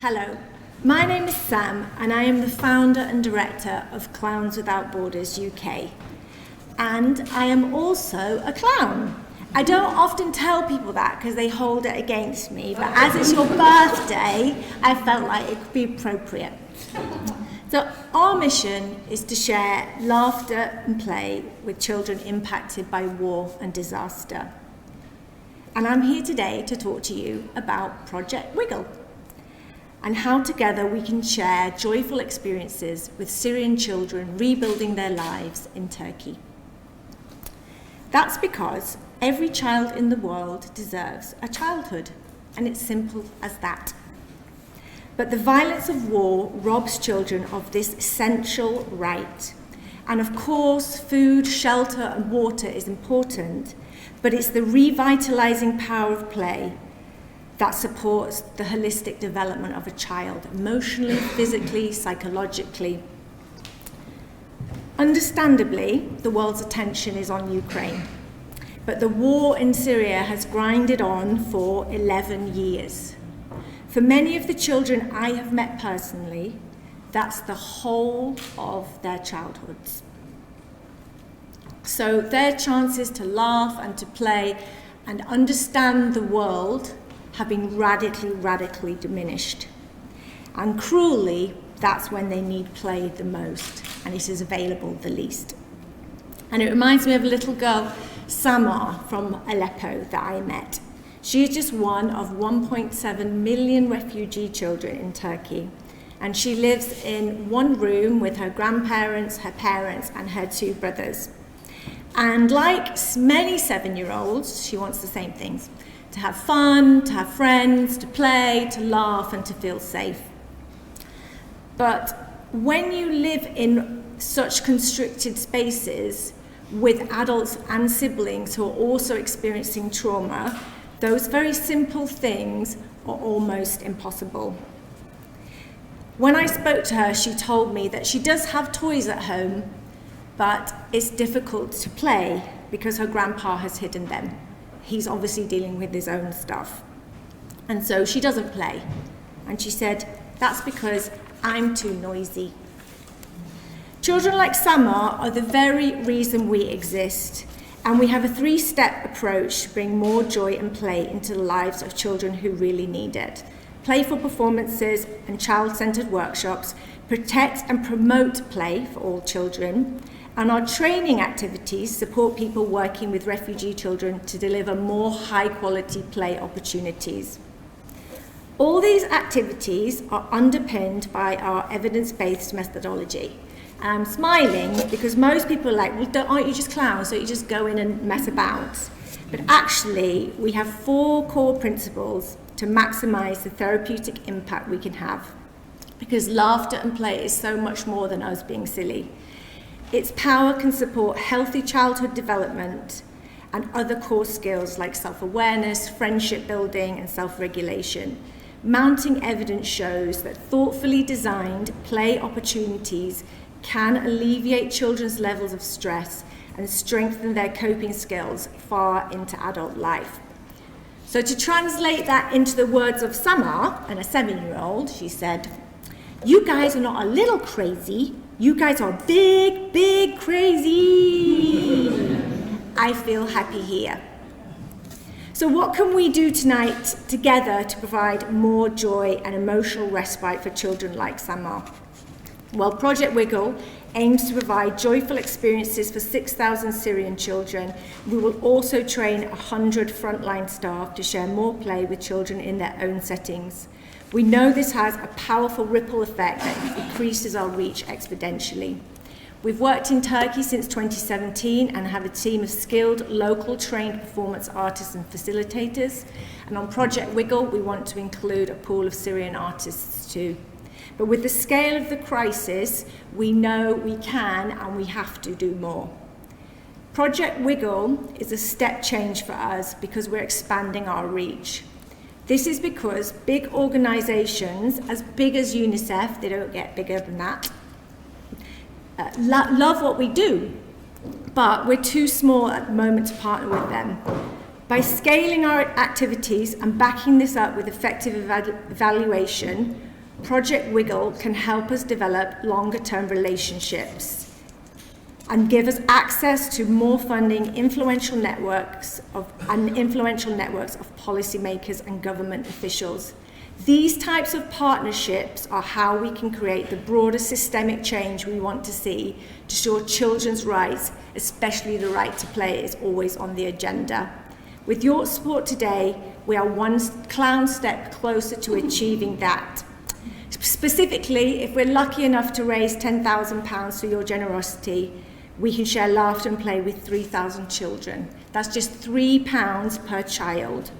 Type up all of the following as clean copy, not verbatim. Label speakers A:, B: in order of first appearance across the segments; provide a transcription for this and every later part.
A: Hello, my name is Sam and I am the founder and director of Clowns Without Borders UK. And I am also a clown. I don't often tell people that because they hold it against me, but as it's your birthday, I felt like it could be appropriate. So our mission is to share laughter and play with children impacted by war and disaster. And I'm here today to talk to you about Project Wiggle and how together we can share joyful experiences with Syrian children rebuilding their lives in Turkey. That's because every child in the world deserves a childhood, and it's simple as that. But the violence of war robs children of this essential right. And of course, food, shelter, and water is important, but it's the revitalizing power of play that supports the holistic development of a child, emotionally, physically, psychologically. Understandably, the world's attention is on Ukraine, but the war in Syria has grinded on for 11 years. For many of the children I have met personally, that's the whole of their childhoods. So their chances to laugh and to play and understand the world have been radically diminished. And cruelly, that's when they need play the most, and it is available the least. And it reminds me of a little girl, Samar, from Aleppo that I met. She is just one of 1.7 million refugee children in Turkey, and she lives in one room with her grandparents, her parents, and her two brothers. And like many 7-year-olds, she wants the same things: to have fun, to have friends, to play, to laugh, and to feel safe. But when you live in such constricted spaces with adults and siblings who are also experiencing trauma, those very simple things are almost impossible. When I spoke to her, she told me that she does have toys at home, but it's difficult to play because her grandpa has hidden them. He's obviously dealing with his own stuff. And so she doesn't play. And she said, that's because I'm too noisy. Children like Samar are the very reason we exist. And we have a 3-step approach to bring more joy and play into the lives of children who really need it. Playful performances and child-centered workshops protect and promote play for all children. And our training activities support people working with refugee children to deliver more high-quality play opportunities. All these activities are underpinned by our evidence-based methodology. And I'm smiling because most people are like, well, aren't you just clowns, so you just go in and mess about? But actually, we have 4 core principles to maximize the therapeutic impact we can have, because laughter and play is so much more than us being silly. Its power can support healthy childhood development and other core skills like self-awareness, friendship building, and self-regulation. Mounting evidence shows that thoughtfully designed play opportunities can alleviate children's levels of stress and strengthen their coping skills far into adult life. So to translate that into the words of Samar, and a 7-year-old, she said, "You guys are not a little crazy. You guys are big crazy. I feel happy here." So what can we do tonight together to provide more joy and emotional respite for children like Samar? Well, Project Wiggle aims to provide joyful experiences for 6,000 Syrian children. We will also train 100 frontline staff to share more play with children in their own settings. We know this has a powerful ripple effect that increases our reach exponentially. We've worked in Turkey since 2017 and have a team of skilled, local trained performance artists and facilitators. And on Project Wiggle, we want to include a pool of Syrian artists too. But with the scale of the crisis, we know we can and we have to do more. Project Wiggle is a step change for us because we're expanding our reach. This is because big organizations, as big as UNICEF, they don't get bigger than that, love what we do, but we're too small at the moment to partner with them. By scaling our activities and backing this up with effective evaluation, Project Wiggle can help us develop longer-term relationships and give us access to more funding, influential networks of policymakers and government officials. These types of partnerships are how we can create the broader systemic change we want to see to ensure children's rights, especially the right to play, is always on the agenda. With your support today, we are one clown step closer to achieving that. Specifically, if we're lucky enough to raise £10,000 through your generosity, we can share laughter and play with 3,000 children. That's just £3 per child.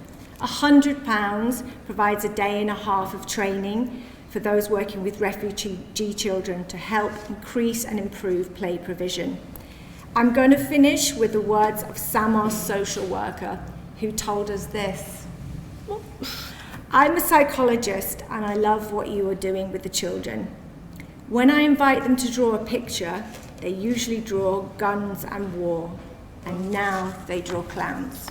A: £100 provides a day and a half of training for those working with refugee children to help increase and improve play provision. I'm going to finish with the words of Samos, social worker, who told us this. I'm a psychologist and I love what you are doing with the children. When I invite them to draw a picture, they usually draw guns and war, and now they draw clowns.